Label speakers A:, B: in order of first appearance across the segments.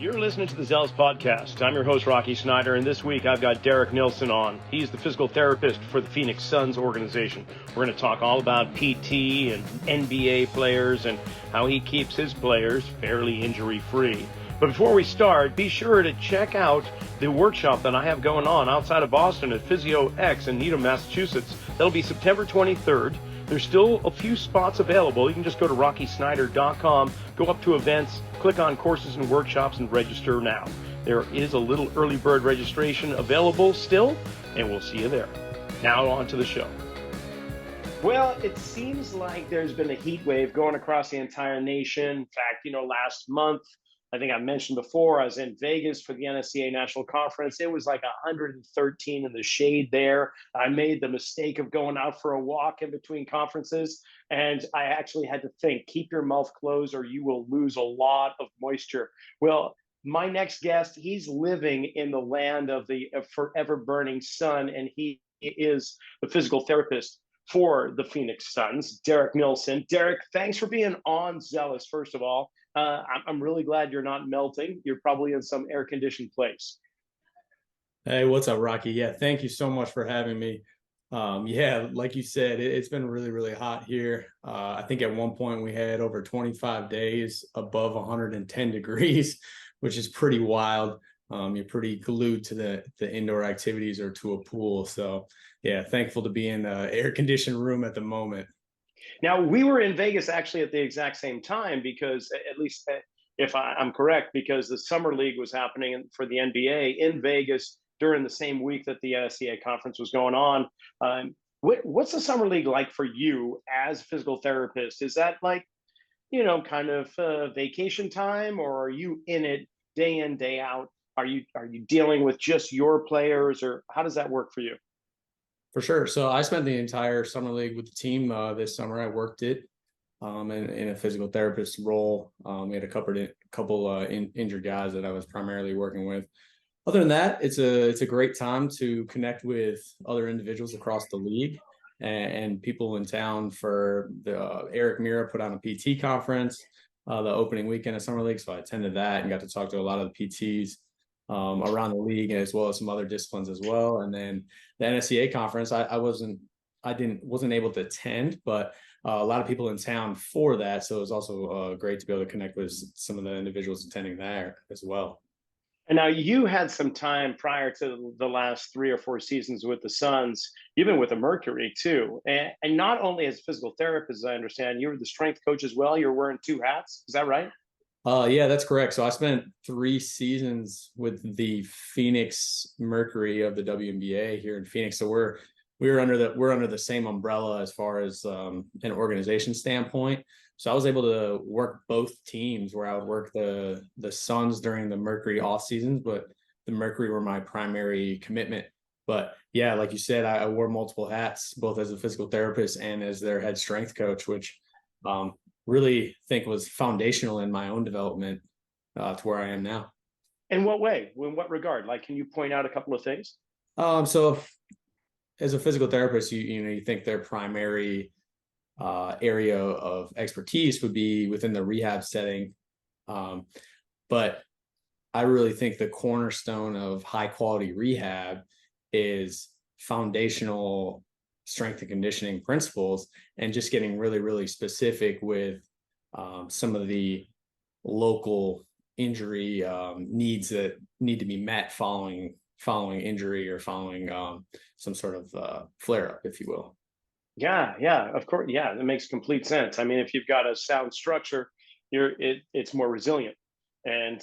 A: You're listening to the Zealous Podcast. I'm your host, Rocky Snyder, and this week I've got Derrick Nillissen on. He's the physical therapist for the Phoenix Suns organization. We're going to talk all about PT and NBA players and how he keeps his players fairly injury-free. But before we start, be sure to check out the workshop that I have going on outside of Boston at Physio X in Needham, Massachusetts. That'll be September 23rd. There's still a few spots available. You can just go to rockysnyder.com, go up to events, click on courses and workshops, and register now. There is a little early bird registration available still, and we'll see you there. Now on to the show. Well, it seems like there's been a heat wave going across the entire nation. In fact, last month, I think I mentioned before, I was in Vegas for the NSCA National Conference. It was like 113 in the shade there. I made the mistake of going out for a walk in between conferences, and I actually had to think, keep your mouth closed or you will lose a lot of moisture. Well, my next guest, he's living in the land of the forever burning sun, and he is the physical therapist for the Phoenix Suns, Derrick Nillissen. Derrick, thanks for being on Zealous, first of all. I'm really glad you're not melting. You're probably in some air-conditioned place.
B: Hey, what's up, Rocky? Yeah, thank you so much for having me. Yeah, like you said, it's been really, really hot here. I think at one point we had over 25 days above 110 degrees, which is pretty wild. You're pretty glued to the indoor activities or to a pool. So, yeah, thankful to be in an air-conditioned room at the moment.
A: Now, we were in Vegas actually at the exact same time because, at least if I'm correct, because the Summer League was happening for the NBA in Vegas during the same week that the NSCA conference was going on. What's the Summer League like for you as a physical therapist? Is that like, kind of vacation time, or are you in it day in, day out? Are you dealing with just your players, or how does that work for you?
B: For sure. So I spent the entire summer league with the team this summer. I worked it in a physical therapist role. We had a couple injured guys that I was primarily working with. Other than that, it's a great time to connect with other individuals across the league and people in town. For the Eric Mira put on a PT conference the opening weekend of summer league, so I attended that and got to talk to a lot of the PTs around the league, as well as some other disciplines as well. And then the NSCA conference, I wasn't able to attend, but a lot of people in town for that. So it was also great to be able to connect with some of the individuals attending there as well.
A: And now you had some time prior to the last 3 or 4 seasons with the Suns. You've been with the Mercury too, and not only as a physical therapist, as I understand, you were the strength coach as well. You're wearing 2 hats. Is that right?
B: Yeah, that's correct. So I spent 3 seasons with the Phoenix Mercury of the WNBA here in Phoenix. So we're under the same umbrella as far as an organization standpoint. So I was able to work both teams, where I would work the Suns during the Mercury off seasons, but the Mercury were my primary commitment. But yeah, like you said, I wore multiple hats, both as a physical therapist and as their head strength coach, which really think was foundational in my own development to where I am now.
A: In what way? In what regard? Like, can you point out a couple of things?
B: So as a physical therapist, you think their primary area of expertise would be within the rehab setting. But I really think the cornerstone of high quality rehab is foundational strength and conditioning principles, and just getting really, really specific with some of the local injury needs that need to be met following injury or following some sort of flare up, if you will.
A: Yeah, of course. Yeah, that makes complete sense. I mean, if you've got a sound structure, it's more resilient. And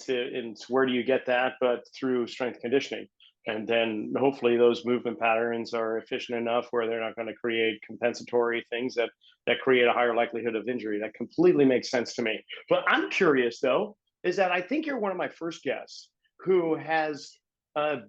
A: where do you get that? But through strength conditioning. And then hopefully those movement patterns are efficient enough where they're not going to create compensatory things that create a higher likelihood of injury. That completely makes sense to me. But I'm curious, though, is that I think you're one of my first guests who has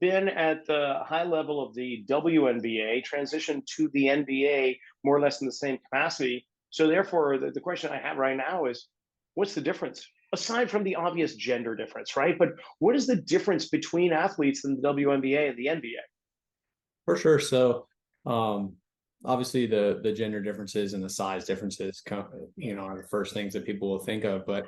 A: been at the high level of the WNBA, transitioned to the NBA more or less in the same capacity. So therefore, the question I have right now is, what's the difference? Aside from the obvious gender difference, right? But what is the difference between athletes in the WNBA and the NBA?
B: For sure. So obviously the gender differences and the size differences are the first things that people will think of. But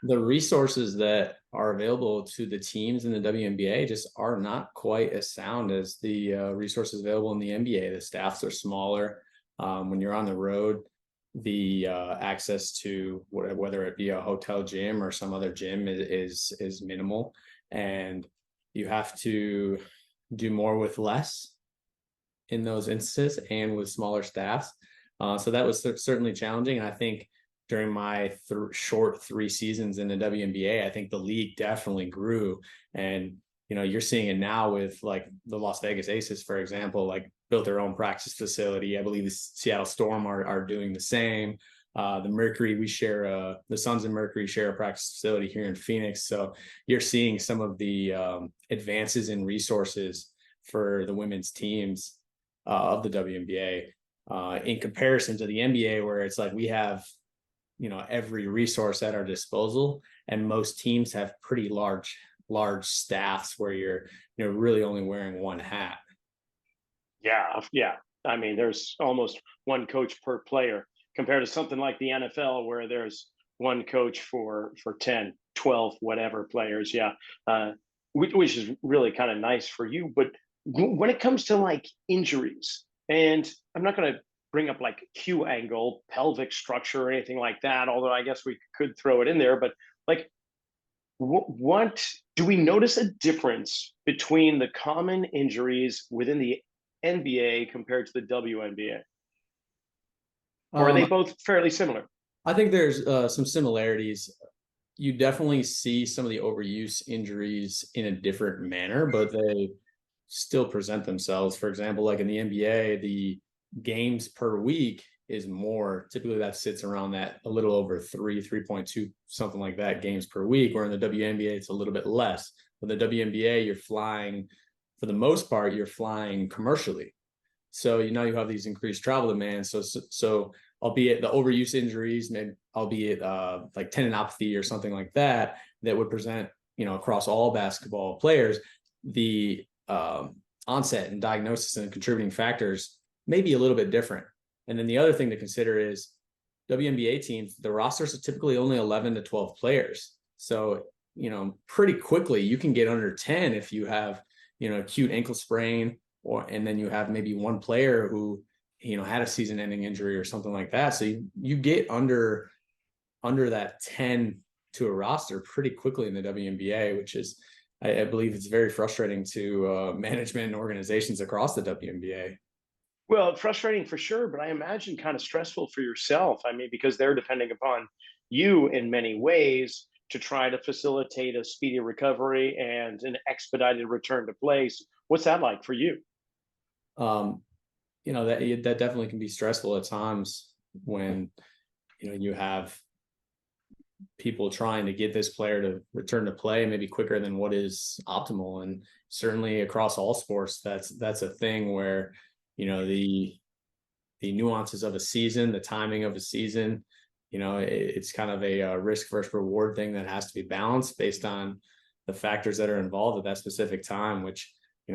B: the resources that are available to the teams in the WNBA just are not quite as sound as the resources available in the NBA. The staffs are smaller. When you're on the road, the access to whether it be a hotel gym or some other gym is minimal, and you have to do more with less in those instances and with smaller staffs. So that was certainly challenging. And I think during my short 3 seasons in the WNBA, I think the league definitely grew. And, you're seeing it now with like the Las Vegas Aces, for example, like built their own practice facility. I believe the Seattle Storm are doing the same. The Mercury, the Suns and Mercury share a practice facility here in Phoenix. So you're seeing some of the advances in resources for the women's teams of the WNBA in comparison to the NBA, where it's like we have, every resource at our disposal, and most teams have pretty large staffs where you're really only wearing one hat.
A: Yeah. I mean, there's almost one coach per player compared to something like the NFL where there's one coach for 10, 12, whatever players. Yeah. Which is really kind of nice for you. But when it comes to like injuries, and I'm not going to bring up like Q angle, pelvic structure, or anything like that, although I guess we could throw it in there, but like, what do we notice a difference between the common injuries within the NBA compared to the WNBA? Or are they both fairly similar?
B: I think there's some similarities. You definitely see some of the overuse injuries in a different manner, but they still present themselves. For example, like in the NBA, the games per week is more. Typically that sits around that a little over 3.2, something like that, games per week, where in the WNBA it's a little bit less. With the WNBA, you're flying, for the most part, you're flying commercially. So you have these increased travel demands. So albeit the overuse injuries, maybe albeit like tendinopathy or something like that would present, across all basketball players, the onset and diagnosis and contributing factors may be a little bit different. And then the other thing to consider is WNBA teams, the rosters are typically only 11 to 12 players. So, pretty quickly you can get under 10 if you have, acute ankle sprain, and then you have maybe one player who, had a season-ending injury or something like that. So you get under that 10 to a roster pretty quickly in the WNBA, which is, I believe it's very frustrating to management and organizations across the WNBA.
A: Well, frustrating for sure, but I imagine kind of stressful for yourself. I mean, because they're depending upon you in many ways to try to facilitate a speedy recovery and an expedited return to place. What's that like for you?
B: Um, that definitely can be stressful at times when, you have people trying to get this player to return to play maybe quicker than what is optimal. And certainly across all sports, that's a thing where, the nuances of a season, the timing of a season, it's kind of a risk versus reward thing that has to be balanced based on the factors that are involved at that specific time, which,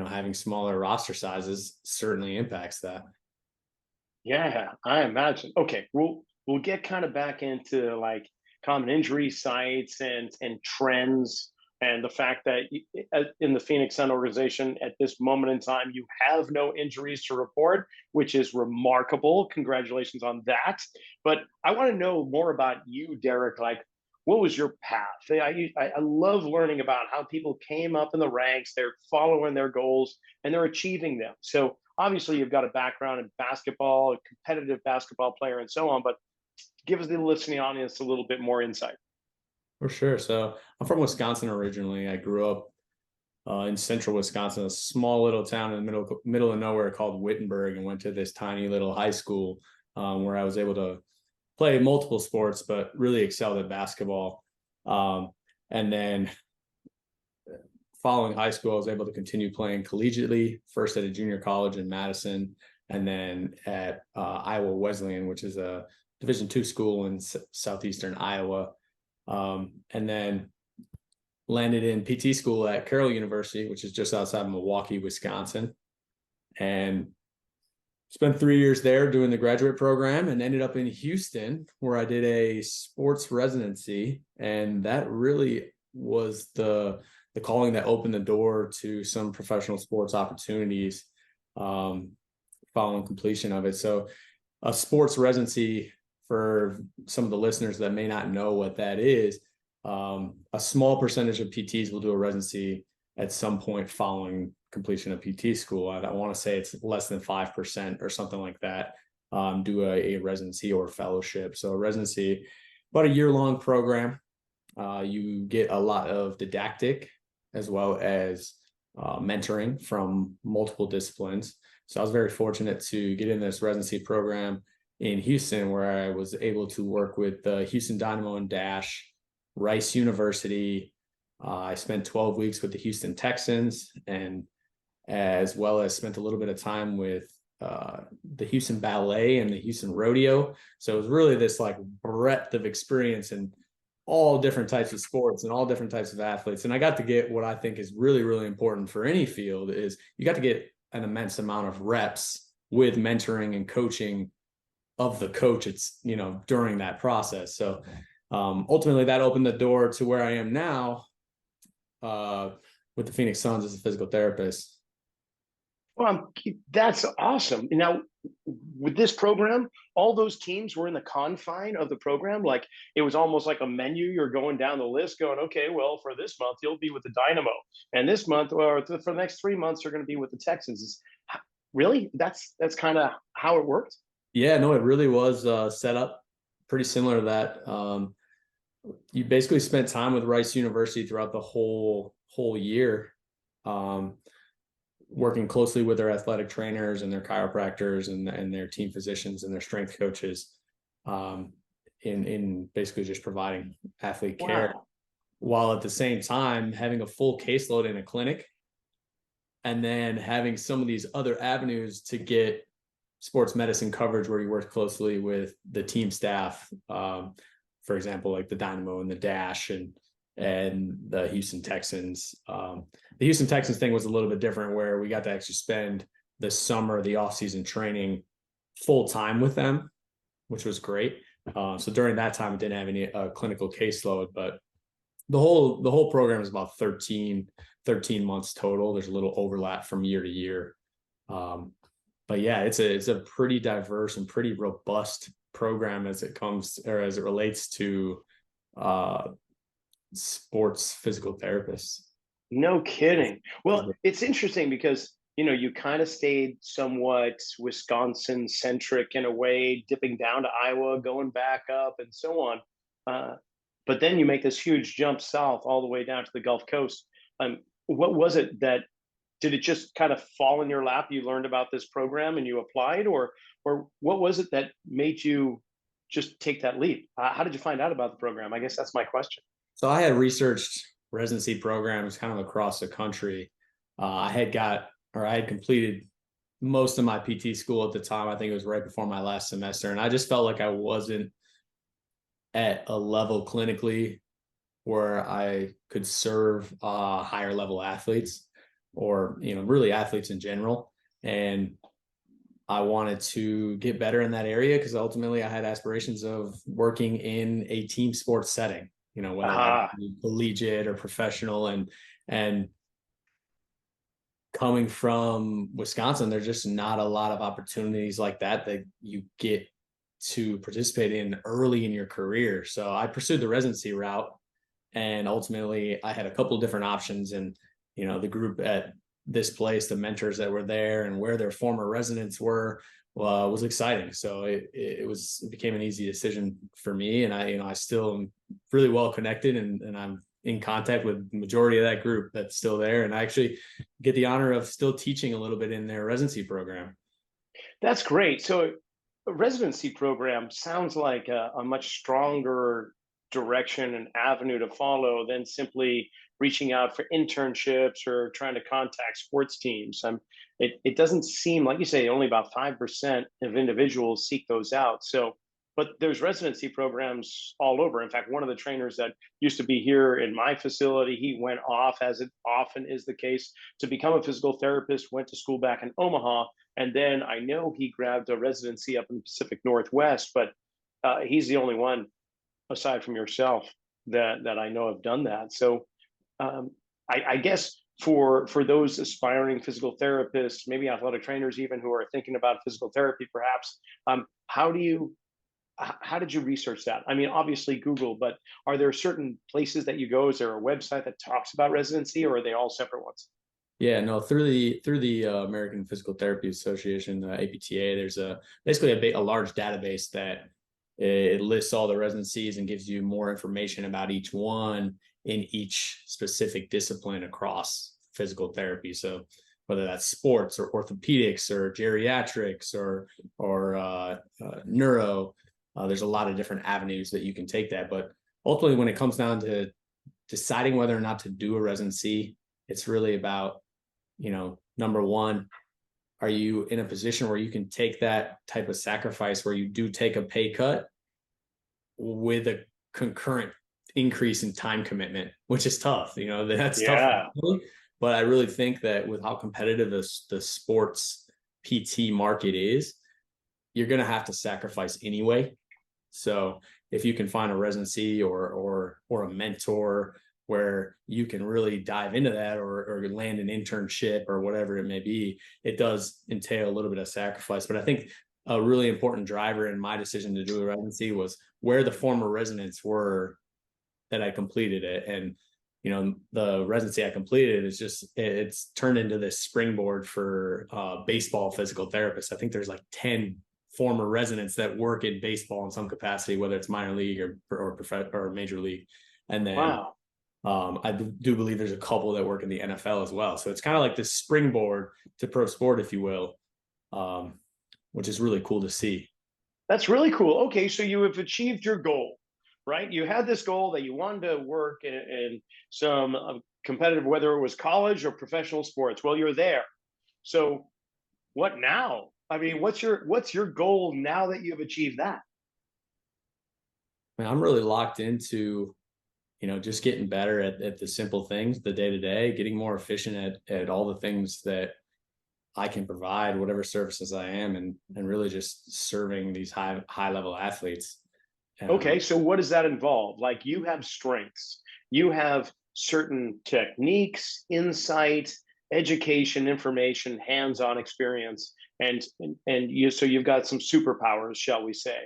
B: having smaller roster sizes certainly impacts that.
A: Yeah, I imagine. Okay, we'll get kind of back into like common injury sites and trends, and the fact that in the Phoenix Sun organization at this moment in time you have no injuries to report, which is remarkable. Congratulations on that. But I want to know more about you, Derrick. Like, what was your path? I love learning about how people came up in the ranks. They're following their goals and they're achieving them. So obviously you've got a background in basketball, a competitive basketball player, and so on. But give us the listening audience a little bit more insight.
B: For sure. So I'm from Wisconsin originally. I grew up in central Wisconsin, a small little town in the middle of nowhere called Wittenberg, and went to this tiny little high school where I was able to play multiple sports, but really excelled at basketball. And then following high school, I was able to continue playing collegiately, first at a junior college in Madison, and then at Iowa Wesleyan, which is a Division II school in southeastern Iowa. And then landed in PT school at Carroll University, which is just outside of Milwaukee, Wisconsin. And Spent 3 years there doing the graduate program and ended up in Houston where I did a sports residency. And that really was the calling that opened the door to some professional sports opportunities following completion of it. So a sports residency, for some of the listeners that may not know what that is, a small percentage of PTs will do a residency at some point following completion of PT school. I want to say it's less than 5% or something like that, do a residency or fellowship. So a residency, about a year-long program. You get a lot of didactic as well as mentoring from multiple disciplines. So I was very fortunate to get in this residency program in Houston, where I was able to work with the Houston Dynamo and Dash, Rice University. I spent 12 weeks with the Houston Texans, and as well as spent a little bit of time with the Houston Ballet and the Houston Rodeo. So it was really this like breadth of experience in all different types of sports and all different types of athletes. And I got to get what I think is really, really important for any field is you got to get an immense amount of reps with mentoring and coaching of the coach. It's, during that process. So ultimately that opened the door to where I am now with the Phoenix Suns as a physical therapist.
A: Well, that's awesome. Now, with this program, all those teams were in the confine of the program. Like it was almost like a menu. You're going down the list, going, okay, well, for this month you'll be with the Dynamo, and this month, or for the next 3 months, you're going to be with the Texans. Really, that's kind of how it worked.
B: Yeah, no, it really was set up pretty similar to that. You basically spent time with Rice University throughout the whole year. Working closely with their athletic trainers and their chiropractors and their team physicians and their strength coaches, in basically just providing athlete care, while at the same time having a full caseload in a clinic, and then having some of these other avenues to get sports medicine coverage where you work closely with the team staff, for example, like the Dynamo and the Dash and the Houston Texans. The Houston Texans thing was a little bit different, where we got to actually spend the summer, the off-season training full time with them, which was great. So during that time, I didn't have any clinical caseload, but the whole program is about 13 months total. There's a little overlap from year to year. But yeah, it's a pretty diverse and pretty robust program as it relates to sports physical therapists.
A: No kidding. Well, it's interesting because you kind of stayed somewhat Wisconsin centric in a way, dipping down to Iowa, going back up, and so on. But then you make this huge jump south all the way down to the Gulf Coast. What was it that did it just kind of fall in your lap? You learned about this program and you applied, or what was it that made you just take that leap? How did you find out about the program? I guess that's my question.
B: So I had researched residency programs kind of across the country. I had completed most of my PT school at the time. I think it was right before my last semester. And I just felt like I wasn't at a level clinically where I could serve higher level athletes, or, really athletes in general. And I wanted to get better in that area because ultimately I had aspirations of working in a team sports setting, whether that be collegiate or professional. And coming from Wisconsin, there's just not a lot of opportunities like that you get to participate in early in your career. So I pursued the residency route, and ultimately I had a couple of different options. And, the group at this place, the mentors that were there and where their former residents were, was exciting. So it became an easy decision for me. And I still am really well connected, and I'm in contact with the majority of that group that's still there. And I actually get the honor of still teaching a little bit in their residency program.
A: That's great. So a residency program sounds like a much stronger direction and avenue to follow than simply reaching out for internships or trying to contact sports teams. It doesn't seem, like you say, only about 5% of individuals seek those out. So, but there's residency programs all over. In fact, one of the trainers that used to be here in my facility, he went off, as it often is the case, to become a physical therapist, went to school back in Omaha, And then I know he grabbed a residency up in the Pacific Northwest, but he's the only one aside from yourself that I know have done that. So um, I guess for those aspiring physical therapists, maybe athletic trainers even who are thinking about physical therapy, perhaps, how did you research that? I mean, obviously Google, but are there certain places that you go? Is there a website that talks about residency, or are they all separate ones?
B: Yeah, no, through the American Physical Therapy Association, APTA, there's basically a large database that it lists all the residencies and gives you more information about each one in each specific discipline across physical therapy. So whether that's sports or orthopedics or geriatrics or neuro, there's a lot of different avenues that you can take that. But ultimately, when it comes down to deciding whether or not to do a residency, it's really about, number one, are you in a position where you can take that type of sacrifice where you do take a pay cut with a concurrent increase in time commitment, which is tough. That's tough.
A: Yeah.
B: But I really think that with how competitive the sports PT market is, you're going to have to sacrifice anyway. So if you can find a residency or a mentor where you can really dive into that or land an internship or whatever it may be, it does entail a little bit of sacrifice. But I think a really important driver in my decision to do a residency was where the former residents were that I completed it. And, the residency I completed it's turned into this springboard for baseball physical therapists. I think there's like 10 former residents that work in baseball in some capacity, whether it's minor league or major league. And then
A: Wow.
B: I do believe there's a couple that work in the NFL as well. So it's kind of like this springboard to pro sport, if you will, which is really cool to see.
A: That's really cool. Okay, so you have achieved your goal, right? You had this goal that you wanted to work in some competitive, whether it was college or professional sports. Well, you're there. So what now? I mean, what's your goal now that you've achieved that?
B: I mean, I'm really locked into, just getting better at the simple things, the day to day, getting more efficient at all the things that I can provide, whatever services I am, and really just serving these high level athletes.
A: Okay, so what does that involve? Like you have strengths, you have certain techniques, insight, education, information, hands-on experience, and so you've got some superpowers, shall we say?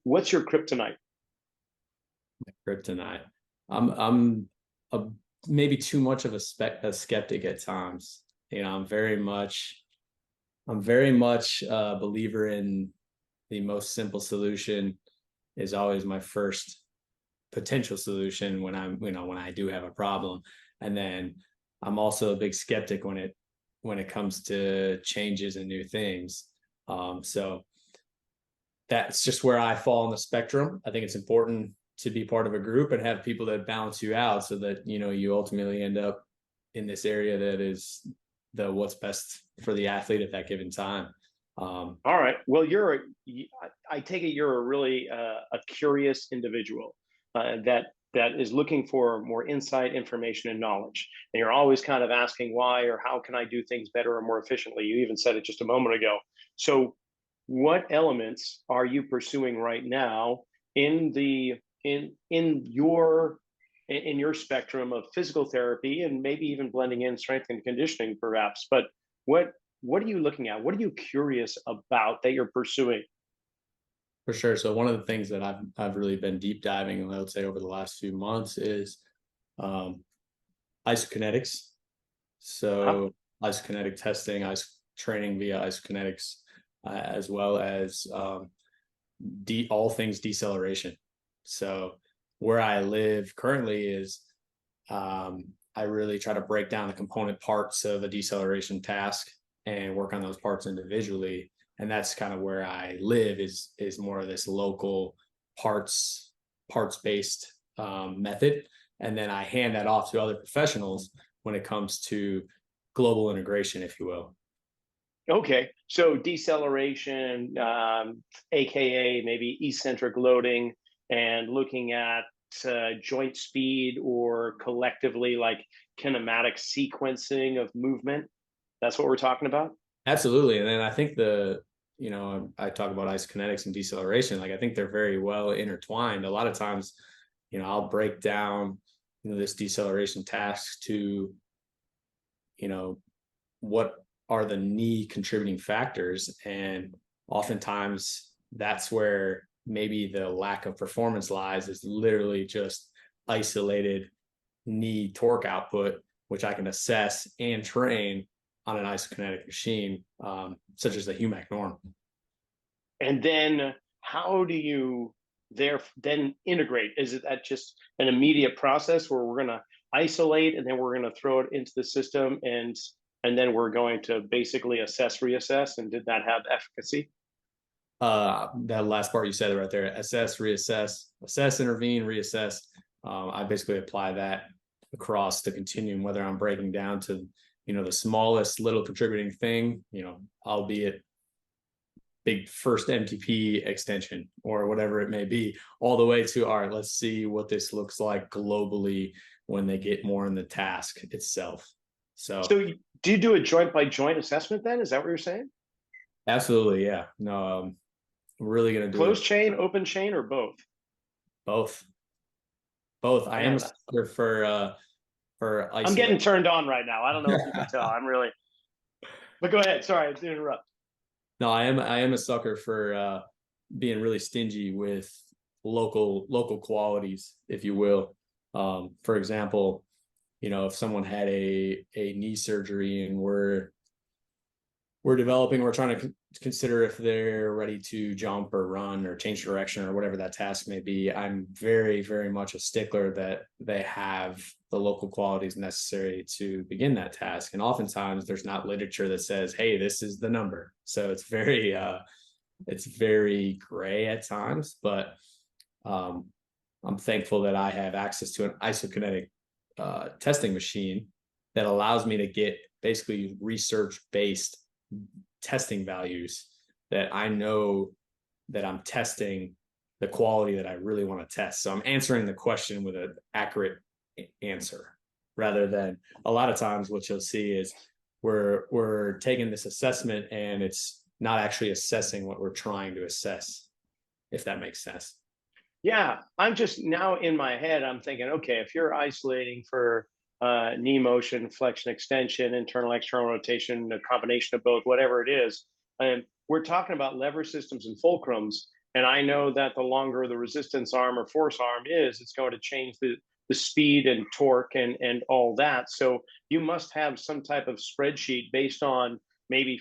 A: What's your kryptonite?
B: Kryptonite. I'm a, maybe too much of a skeptic at times. I'm very much a believer in the most simple solution is always my first potential solution when I do have a problem. And then I'm also a big skeptic when it comes to changes and new things. So that's just where I fall on the spectrum. I think it's important to be part of a group and have people that balance you out so that, you ultimately end up in this area that is what's best for the athlete at that given time.
A: All right. Well, I take it you're a really a curious individual that is looking for more insight, information, and knowledge. And you're always kind of asking why or how can I do things better or more efficiently. You even said it just a moment ago. So, what elements are you pursuing right now in the in your spectrum of physical therapy and maybe even blending in strength and conditioning, perhaps? But what what are you looking at? What are you curious about that you're pursuing?
B: For sure. So one of the things that I've really been deep diving, I would say, over the last few months is um, isokinetics.
A: Uh-huh.
B: So isokinetic testing, training via isokinetics, as well as all things deceleration. So where I live currently is I really try to break down the component parts of a deceleration task and work on those parts individually. And that's kind of where I live is more of this local parts based method. And then I hand that off to other professionals when it comes to global integration, if you will.
A: Okay, so deceleration, aka maybe eccentric loading, and looking at joint speed or collectively like kinematic sequencing of movement. That's what we're talking about.
B: Absolutely. And then I think I talk about isokinetics and deceleration. Like I think they're very well intertwined. A lot of times, I'll break down, this deceleration task to, what are the knee contributing factors. And oftentimes that's where maybe the lack of performance lies, is literally just isolated knee torque output, which I can assess and train on an isokinetic machine, such as the HUMAC norm.
A: And then how do you then integrate? Is it that just an immediate process where we're going to isolate and then we're going to throw it into the system and then we're going to basically reassess? And did that have efficacy?
B: That last part you said right there: assess, reassess, assess, intervene, reassess. I basically apply that across the continuum, whether I'm breaking down to, the smallest little contributing thing, albeit big first MTP extension or whatever it may be, all the way to, all right, let's see what this looks like globally when they get more in the task itself. So
A: do you do a joint by joint assessment then? Is that what you're saying?
B: Absolutely. Yeah. No, I'm really going to do
A: closed chain, open chain, or both?
B: Both. I am a sucker for isolation.
A: I'm getting turned on right now. I don't know if you can tell. I'm really, but go ahead. Sorry, I didn't interrupt.
B: No, I am a sucker for being really stingy with local qualities, if you will. For example, if someone had a knee surgery and we're trying to consider if they're ready to jump or run or change direction or whatever that task may be, I'm very, very much a stickler that they have the local qualities necessary to begin that task. And oftentimes there's not literature that says, hey, this is the number. So it's very gray at times, but I'm thankful that I have access to an isokinetic testing machine that allows me to get basically research-based testing values that I know that I'm testing the quality that I really want to test. So I'm answering the question with an accurate answer, rather than a lot of times what you'll see is we're taking this assessment and it's not actually assessing what we're trying to assess, if that makes sense.
A: Yeah, I'm just now in my head, I'm thinking, okay, if you're isolating for knee motion, flexion, extension, internal, external rotation, a combination of both, whatever it is. And we're talking about lever systems and fulcrums. And I know that the longer the resistance arm or force arm is, it's going to change the speed and torque and all that. So you must have some type of spreadsheet based on maybe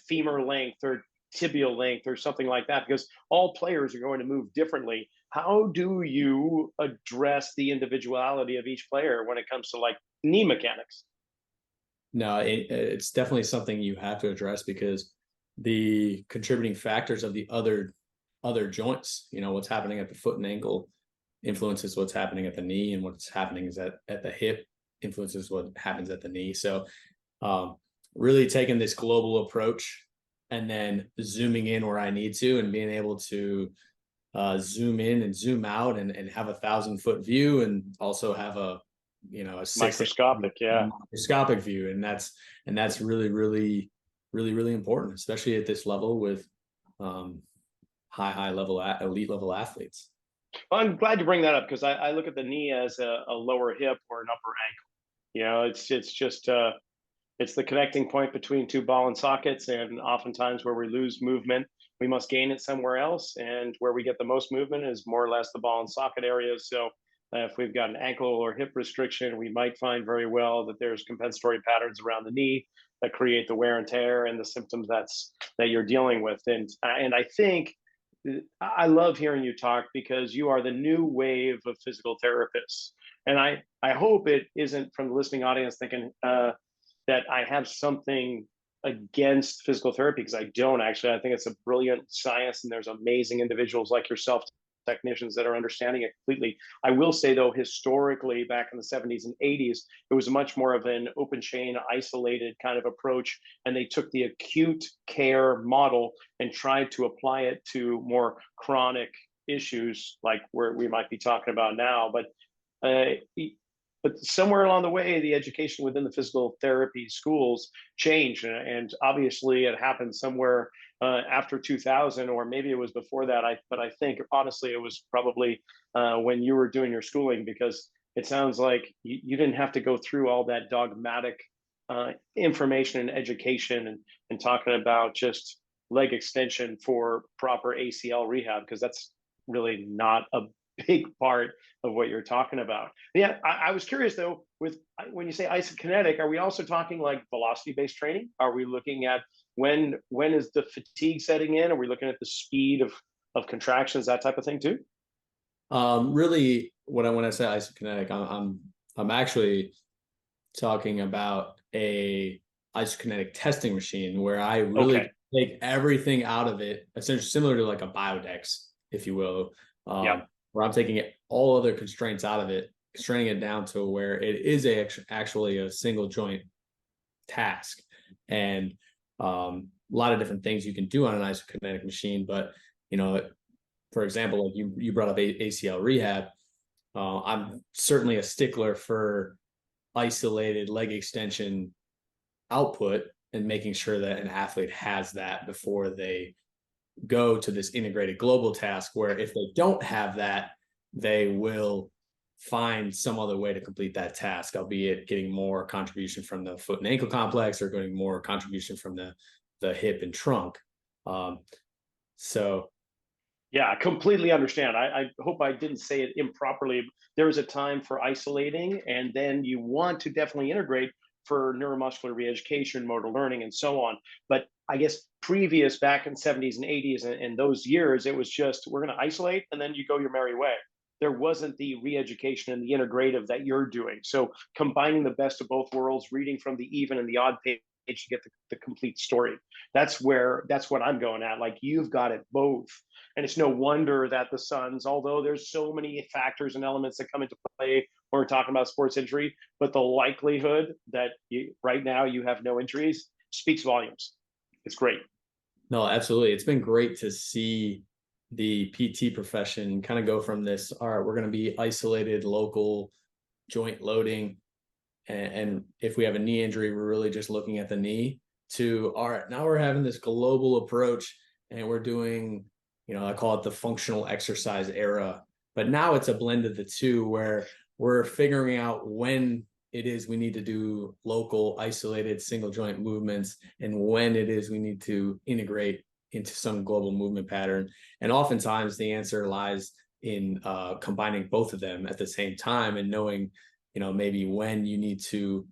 A: femur length or tibial length or something like that, because all players are going to move differently. How do you address the individuality of each player when it comes to like knee mechanics?
B: No, it's definitely something you have to address, because the contributing factors of the other joints, what's happening at the foot and ankle influences what's happening at the knee, and what's happening is at the hip influences what happens at the knee. So really taking this global approach and then zooming in where I need to, and being able to zoom in and zoom out and have 1,000-foot view, and also have a
A: microscopic
B: view. And that's really, really, really, really important, especially at this level with high level elite level athletes.
A: Well, I'm glad you bring that up, because I look at the knee as a lower hip or an upper ankle. It's just it's the connecting point between two ball and sockets, and oftentimes where we lose movement, we must gain it somewhere else. And where we get the most movement is more or less the ball and socket areas. So if we've got an ankle or hip restriction, we might find very well that there's compensatory patterns around the knee that create the wear and tear and the symptoms that you're dealing with. And I think I love hearing you talk, because you are the new wave of physical therapists. And I hope it isn't from the listening audience thinking that I have something against physical therapy, because I don't actually. I think it's a brilliant science, and there's amazing individuals like yourself, technicians, that are understanding it completely. I will say, though, historically, back in the 70s and 80s, it was much more of an open chain, isolated kind of approach. And they took the acute care model and tried to apply it to more chronic issues like where we might be talking about now. But but somewhere along the way, the education within the physical therapy schools changed, and obviously it happened somewhere after 2000, or maybe it was before that. But I think honestly it was probably when you were doing your schooling, because it sounds like you didn't have to go through all that dogmatic information and education, and talking about just leg extension for proper ACL rehab, because that's really not a big part of what you're talking about. Yeah, I was curious though, with when you say isokinetic, are we also talking like velocity based training? Are we looking at when is the fatigue setting in? Are we looking at the speed of contractions, that type of thing too?
B: Really, when I say isokinetic, I'm actually talking about a isokinetic testing machine where I really
A: Okay.
B: take everything out of it, essentially similar to like a biodex, if you will,
A: Yeah.
B: where I'm taking all other constraints out of it, constraining it down to where it is actually a single joint task. And a lot of different things you can do on an isokinetic machine. But, for example, like you brought up ACL rehab. I'm certainly a stickler for isolated leg extension output and making sure that an athlete has that before they go to this integrated global task, where if they don't have that, they will find some other way to complete that task, albeit getting more contribution from the foot and ankle complex or getting more contribution from the hip and trunk. So
A: Yeah, I completely understand. I hope I didn't say it improperly. There is a time for isolating, and then you want to definitely integrate for neuromuscular reeducation, motor learning, and so on. But I guess previous, back in 70s and 80s and those years, it was just we're going to isolate and then you go your merry way. There wasn't the reeducation and the integrative that you're doing. So combining the best of both worlds, reading from the even and the odd page to get the complete story. That's what I'm going at. Like, you've got it both. And it's no wonder that the Suns, although there's so many factors and elements that come into play when we're talking about sports injury, but the likelihood that right now you have no injuries speaks volumes. It's great.
B: no, absolutely. It's been great to see the PT profession kind of go from this, all right, we're going to be isolated local joint loading. And if we have a knee injury, we're really just looking at the knee, to, all right, now we're having this global approach and we're doing, I call it the functional exercise era. But now it's a blend of the two, where we're figuring out when it is we need to do local isolated single joint movements and when it is we need to integrate into some global movement pattern. And oftentimes the answer lies in combining both of them at the same time, and knowing, maybe when you need to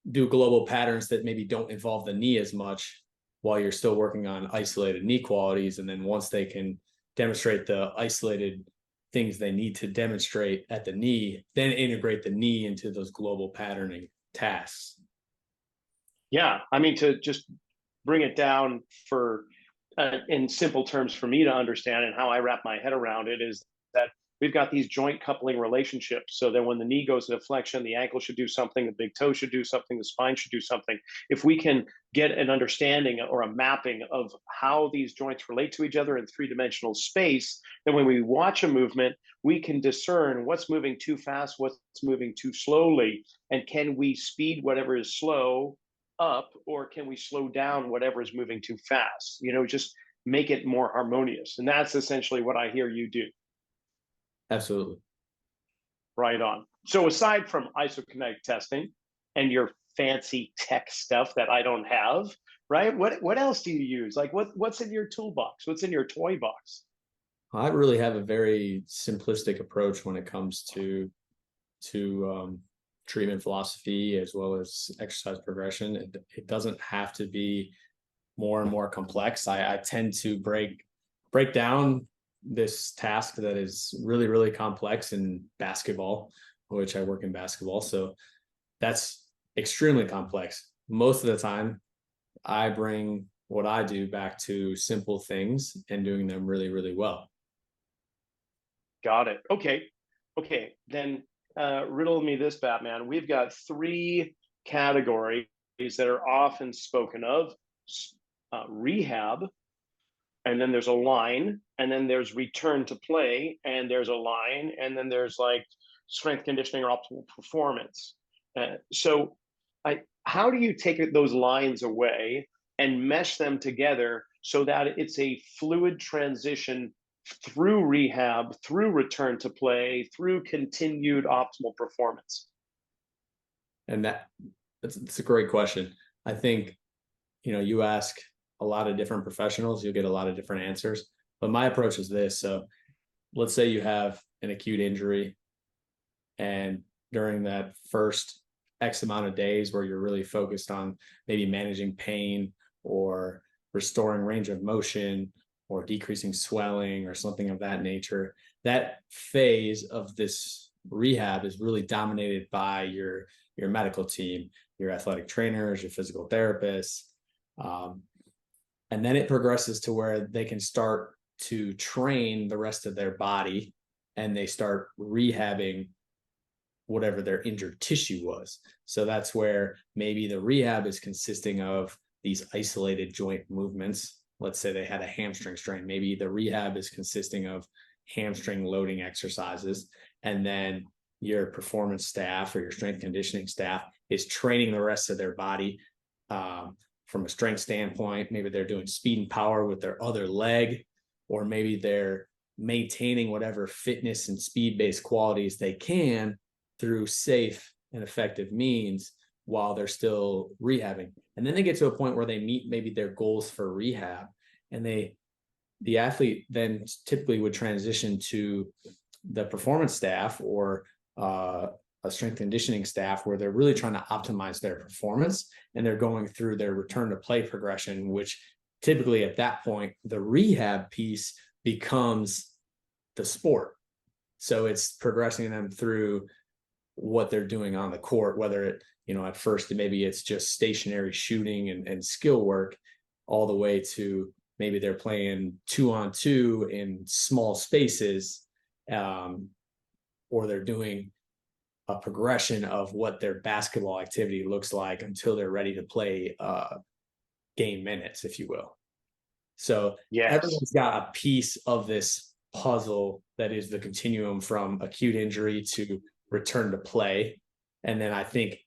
B: do global patterns that maybe don't involve the knee as much while you're still working on isolated knee qualities. And then once they can demonstrate the isolated things they need to demonstrate at the knee, then integrate the knee into those global patterning tasks.
A: Yeah, I mean, to just bring it down for in simple terms for me to understand, and how I wrap my head around it, is that we've got these joint coupling relationships. So that when the knee goes into flexion, the ankle should do something, the big toe should do something, the spine should do something. If we can get an understanding or a mapping of how these joints relate to each other in three-dimensional space, then when we watch a movement, we can discern what's moving too fast, what's moving too slowly, and can we speed whatever is slow up, or can we slow down whatever is moving too fast? Just make it more harmonious. And that's essentially what I hear you do.
B: Absolutely.
A: Right on. So aside from isokinetic testing and your fancy tech stuff that I don't have, right? What else do you use? Like, what's in your toolbox? What's in your toy box?
B: I really have a very simplistic approach when it comes to treatment philosophy as well as exercise progression. It doesn't have to be more and more complex. I tend to break down this task that is really, really complex in basketball, which I work in basketball. So that's extremely complex. Most of the time, I bring what I do back to simple things and doing them really, really well.
A: Got it. Okay. Then riddle me this, Batman. We've got three categories that are often spoken of: rehab, and then there's a line, and then there's return to play, and there's a line, and then there's like strength conditioning or optimal performance. How do you take those lines away and mesh them together so that it's a fluid transition through rehab, through return to play, through continued optimal performance?
B: And that's a great question. I think, you ask a lot of different professionals, you'll get a lot of different answers. But my approach is this. So let's say you have an acute injury, and during that first X amount of days where you're really focused on maybe managing pain or restoring range of motion or decreasing swelling or something of that nature, that phase of this rehab is really dominated by your medical team, your athletic trainers, your physical therapists. And then it progresses to where they can start to train the rest of their body, and they start rehabbing whatever their injured tissue was. So that's where maybe the rehab is consisting of these isolated joint movements. Let's say they had a hamstring strain. Maybe the rehab is consisting of hamstring loading exercises. And then your performance staff or your strength conditioning staff is training the rest of their body from a strength standpoint. Maybe they're doing speed and power with their other leg, or maybe they're maintaining whatever fitness and speed-based qualities they can through safe and effective means while they're still rehabbing. And then they get to a point where they meet maybe their goals for rehab, and the athlete then typically would transition to the performance staff or a strength conditioning staff, where they're really trying to optimize their performance, and they're going through their return to play progression, which typically at that point, the rehab piece becomes the sport. So it's progressing them through what they're doing on the court, whether it, at first maybe it's just stationary shooting and skill work, all the way to maybe they're playing 2-on-2 in small spaces, or they're doing a progression of what their basketball activity looks like until they're ready to play game minutes, if you will. So
A: yes,
B: everyone's got a piece of this puzzle that is the continuum from acute injury to return to play. And then I think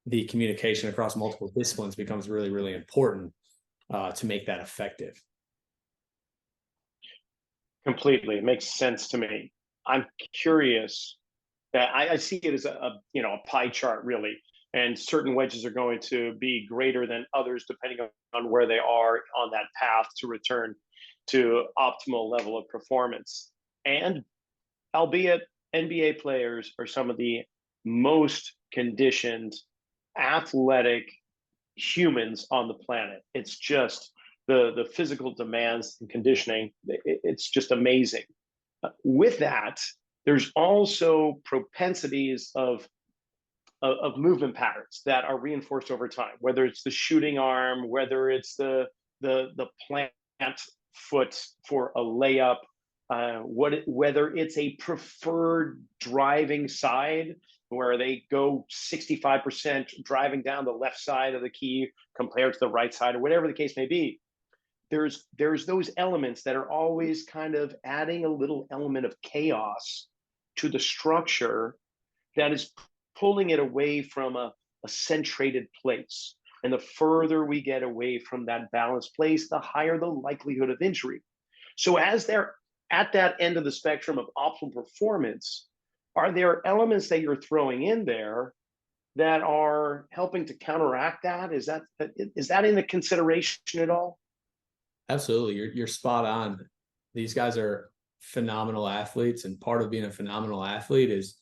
B: the communication across multiple disciplines becomes really, really important to make that effective.
A: Completely. It makes sense to me. I'm curious that I see it as a pie chart, really, and certain wedges are going to be greater than others depending on where they are on that path to return to optimal level of performance. And albeit NBA players are some of the most conditioned, athletic humans on the planet. It's just the physical demands and conditioning. It's just amazing. With that, there's also propensities of movement patterns that are reinforced over time, whether it's the shooting arm, whether it's the plant foot for a layup, whether it's a preferred driving side where they go 65% driving down the left side of the key compared to the right side, or whatever the case may be. There's those elements that are always kind of adding a little element of chaos to the structure that is pulling it away from a centrated place. And the further we get away from that balanced place, the higher the likelihood of injury. So as they're at that end of the spectrum of optimal performance, are there elements that you're throwing in there that are helping to counteract that? Is that in the consideration at all?
B: Absolutely. You're spot on. These guys are phenomenal athletes, and part of being a phenomenal athlete is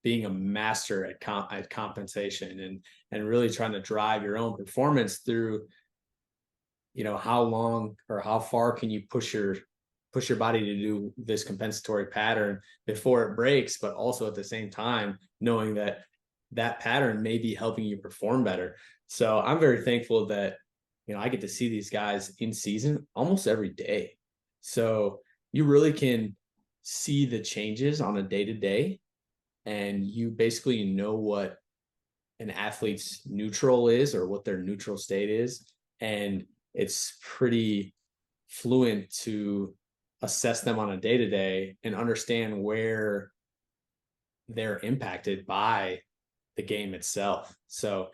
B: being a master at compensation and really trying to drive your own performance through, how long or how far can you push your body to do this compensatory pattern before it breaks, but also at the same time knowing that pattern may be helping you perform better. So I'm very thankful that I get to see these guys in season almost every day. So you really can see the changes on a day-to-day, and you basically know what an athlete's neutral is or what their neutral state is. And it's pretty fluent to assess them on a day-to-day and understand where they're impacted by the game itself. So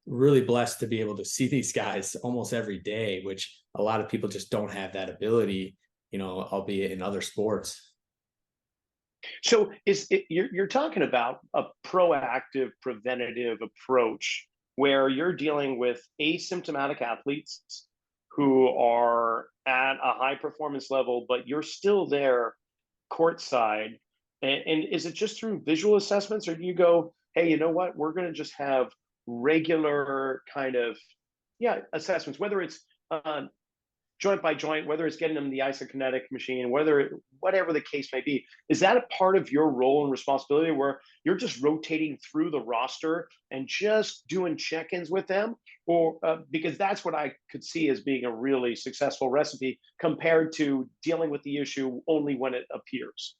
B: really blessed to be able to see these guys almost every day, which a lot of people just don't have that ability, albeit in other sports.
A: So you're talking about a proactive, preventative approach where you're dealing with asymptomatic athletes who are at a high performance level, but you're still there courtside. And is it just through visual assessments, or do you go, hey, you know what? We're going to just have regular kind of, yeah, assessments, whether it's joint by joint, whether it's getting them the isokinetic machine, whatever the case may be. Is that a part of your role and responsibility where you're just rotating through the roster and just doing check-ins with them? Or because that's what I could see as being a really successful recipe compared to dealing with the issue only when it appears.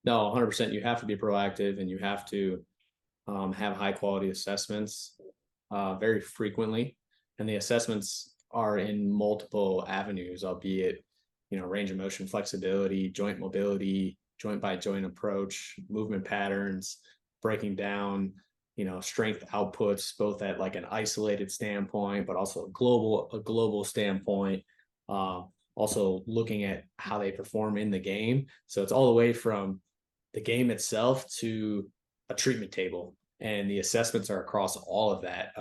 B: No, 100%. You have to be proactive, and you have to have high quality assessments very frequently. And the assessments are in multiple avenues, albeit, range of motion flexibility, joint mobility, joint by joint approach, movement patterns, breaking down, strength outputs, both at like an isolated standpoint, but also a global standpoint. Also looking at how they perform in the game. So it's all the way from the game itself to a treatment table, and the assessments are across all of that.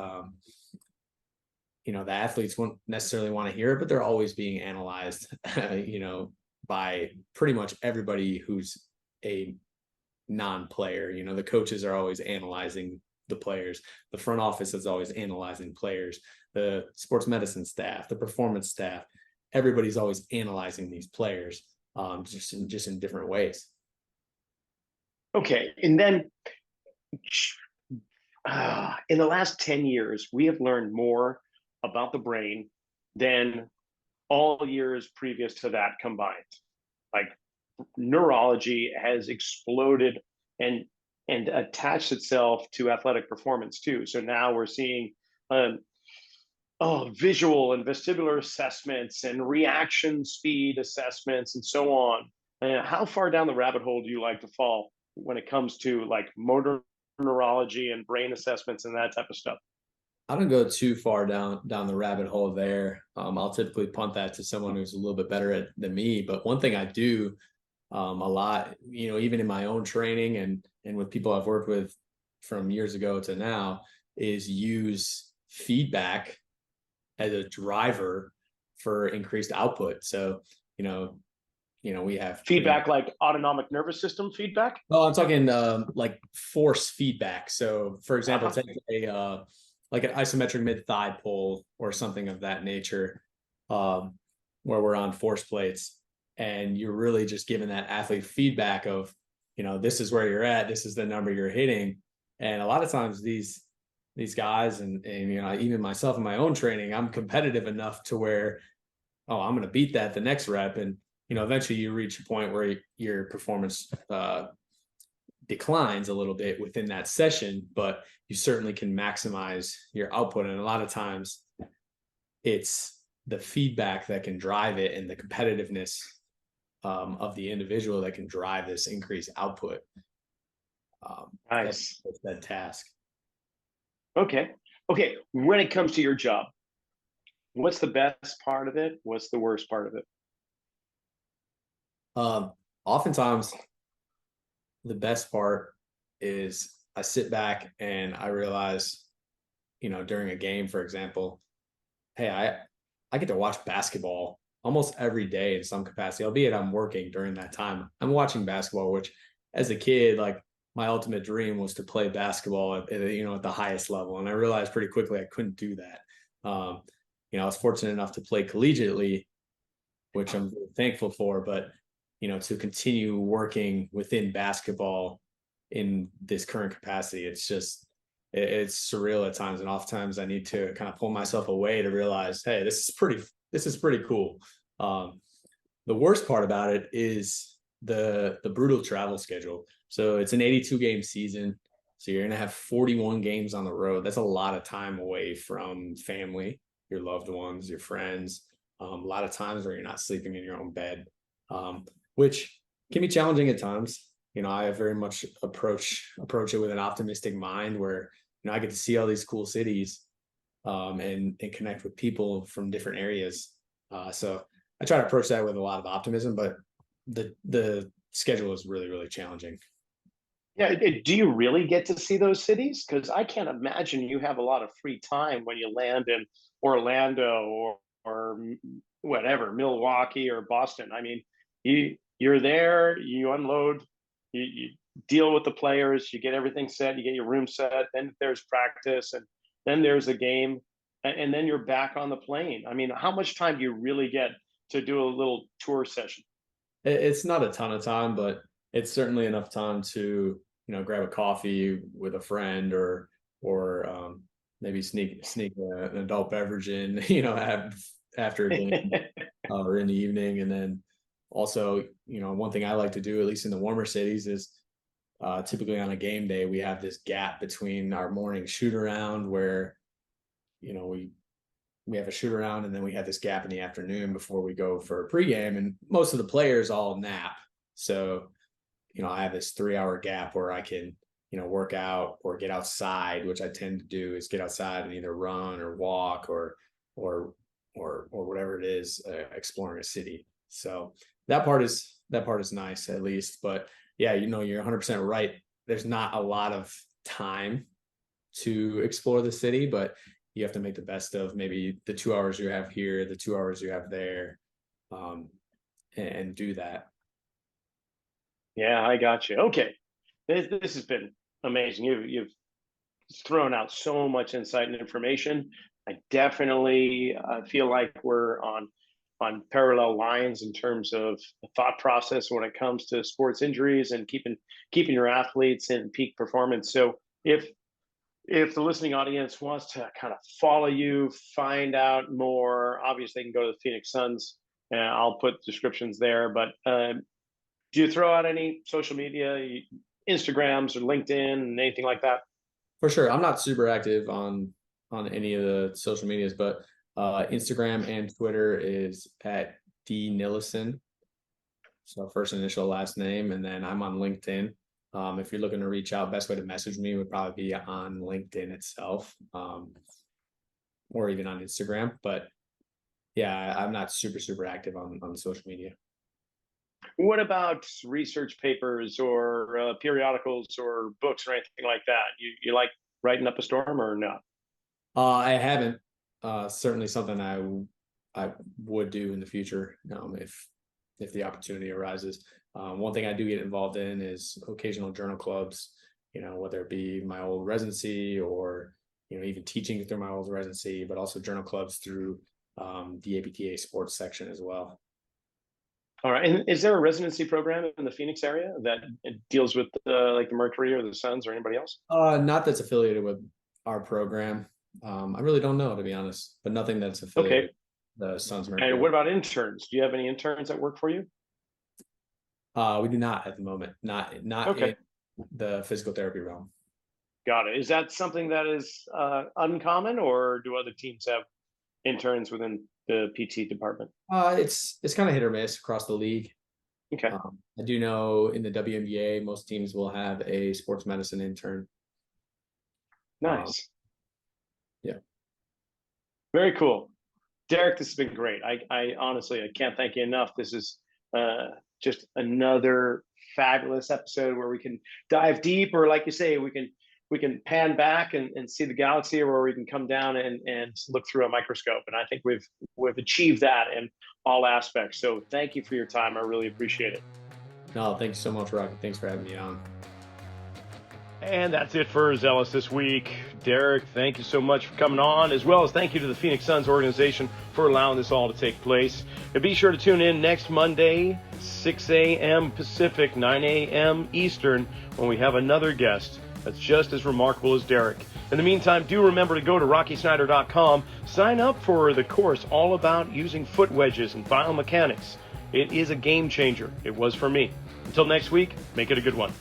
B: The athletes won't necessarily want to hear it, but they're always being analyzed, by pretty much everybody who's a non-player. The coaches are always analyzing the players. The front office is always analyzing players. The sports medicine staff, the performance staff, everybody's always analyzing these players, just in different ways.
A: Okay, and then in the last 10 years, we have learned more about the brain than all years previous to that combined. Like, neurology has exploded and attached itself to athletic performance too. So now we're seeing visual and vestibular assessments and reaction speed assessments and so on. How far down the rabbit hole do you like to fall when it comes to like motor neurology and brain assessments and that type of stuff?
B: I don't go too far down the rabbit hole there. I'll typically punt that to someone who's a little bit better than me. But one thing I do a lot, even in my own training and with people I've worked with from years ago to now, is use feedback as a driver for increased output. So, we have
A: feedback like autonomic nervous system feedback.
B: Oh, I'm talking like force feedback. So, for example, take a like an isometric mid thigh pull or something of that nature, where we're on force plates, and you're really just giving that athlete feedback of, this is where you're at, this is the number you're hitting. And a lot of times these guys and even myself in my own training, I'm competitive enough to where, I'm going to beat that the next rep. And, eventually you reach a point where your performance declines a little bit within that session, but you certainly can maximize your output. And a lot of times it's the feedback that can drive it, and the competitiveness of the individual that can drive this increased output.
A: Nice.
B: That's that task.
A: Okay. When it comes to your job, what's the best part of it? What's the worst part of it?
B: Oftentimes the best part is I sit back and I realize, during a game, for example, hey, I get to watch basketball almost every day in some capacity, albeit I'm working during that time. I'm watching basketball, which as a kid, like, my ultimate dream was to play basketball at the highest level. And I realized pretty quickly I couldn't do that. I was fortunate enough to play collegiately, which I'm thankful for, but to continue working within basketball in this current capacity, it's surreal at times. And oftentimes I need to kind of pull myself away to realize, hey, this is pretty cool. The worst part about it is the brutal travel schedule. So it's an 82 game season. So you're going to have 41 games on the road. That's a lot of time away from family, your loved ones, your friends. A lot of times where you're not sleeping in your own bed, which can be challenging at times. I very much approach it with an optimistic mind where, I get to see all these cool cities, and connect with people from different areas. So I try to approach that with a lot of optimism, but the schedule is really, really challenging.
A: Yeah, do you really get to see those cities? Because I can't imagine you have a lot of free time when you land in Orlando or whatever, Milwaukee or Boston. I mean, you're there, you unload, you deal with the players, you get everything set, you get your room set, then there's practice, and then there's a game, and then you're back on the plane. I mean, how much time do you really get to do a little tour session?
B: It's not a ton of time, but it's certainly enough time to, grab a coffee with a friend, or maybe sneak an adult beverage in, after a game, or in the evening. And then also, one thing I like to do, at least in the warmer cities, is typically on a game day, we have this gap between our morning shoot around where, we have a shoot around, and then we have this gap in the afternoon before we go for a pregame, and most of the players all nap. So, I have this 3-hour gap where I can, work out or get outside, which I tend to do is get outside and either run or walk or whatever it is, exploring a city. So that part is nice, at least. But yeah, you're 100% right. There's not a lot of time to explore the city, but you have to make the best of maybe the 2 hours you have here, the 2 hours you have there, and do that.
A: Yeah, I got you. Okay, this has been amazing. You've thrown out so much insight and information. I definitely feel like we're on parallel lines in terms of the thought process when it comes to sports injuries and keeping your athletes in peak performance. So if the listening audience wants to kind of follow you, find out more, obviously they can go to the Phoenix Suns, and I'll put descriptions there. But do you throw out any social media, Instagrams or LinkedIn and anything like that?
B: For sure. I'm not super active on any of the social medias, but Instagram and Twitter is at D Nillissen. So first initial, last name, and then I'm on LinkedIn. If you're looking to reach out, best way to message me would probably be on LinkedIn itself, or even on Instagram. But yeah, I'm not super active on social media.
A: What about research papers or periodicals or books or anything like that? You like writing up a storm or not?
B: I haven't. Certainly something I would do in the future, if the opportunity arises. One thing I do get involved in is occasional journal clubs, whether it be my old residency or, even teaching through my old residency, but also journal clubs through the APTA sports section as well.
A: All right. And is there a residency program in the Phoenix area that deals with like the Mercury or the Suns or anybody else?
B: Not that's affiliated with our program. I really don't know, to be honest, but nothing that's affiliated
A: Okay.
B: with the Suns Mercury.
A: And what about interns? Do you have any interns that work for you?
B: We do not at the moment, not
A: Okay.
B: in the physical therapy realm.
A: Got it. Is that something that is uncommon, or do other teams have interns within the PT department?
B: It's kind of hit or miss across the league.
A: Okay.
B: I do know in the WNBA, most teams will have a sports medicine intern.
A: Nice.
B: Yeah.
A: Very cool. Derrick, this has been great. I honestly, I can't thank you enough. This is just another fabulous episode where we can dive deep, or like you say, we can pan back and see the galaxy, or we can come down and look through a microscope. And I think we've achieved that in all aspects. So thank you for your time. I really appreciate it.
B: No, thank you so much, Rocky. Thanks for having me on.
A: And that's it for Zealous this week. Derrick, thank you so much for coming on, as well as thank you to the Phoenix Suns organization for allowing this all to take place. And be sure to tune in next Monday, 6 a.m. Pacific, 9 a.m. Eastern, when we have another guest that's just as remarkable as Derrick. In the meantime, do remember to go to rockysnyder.com, sign up for the course all about using foot wedges and biomechanics. It is a game changer. It was for me. Until next week, make it a good one.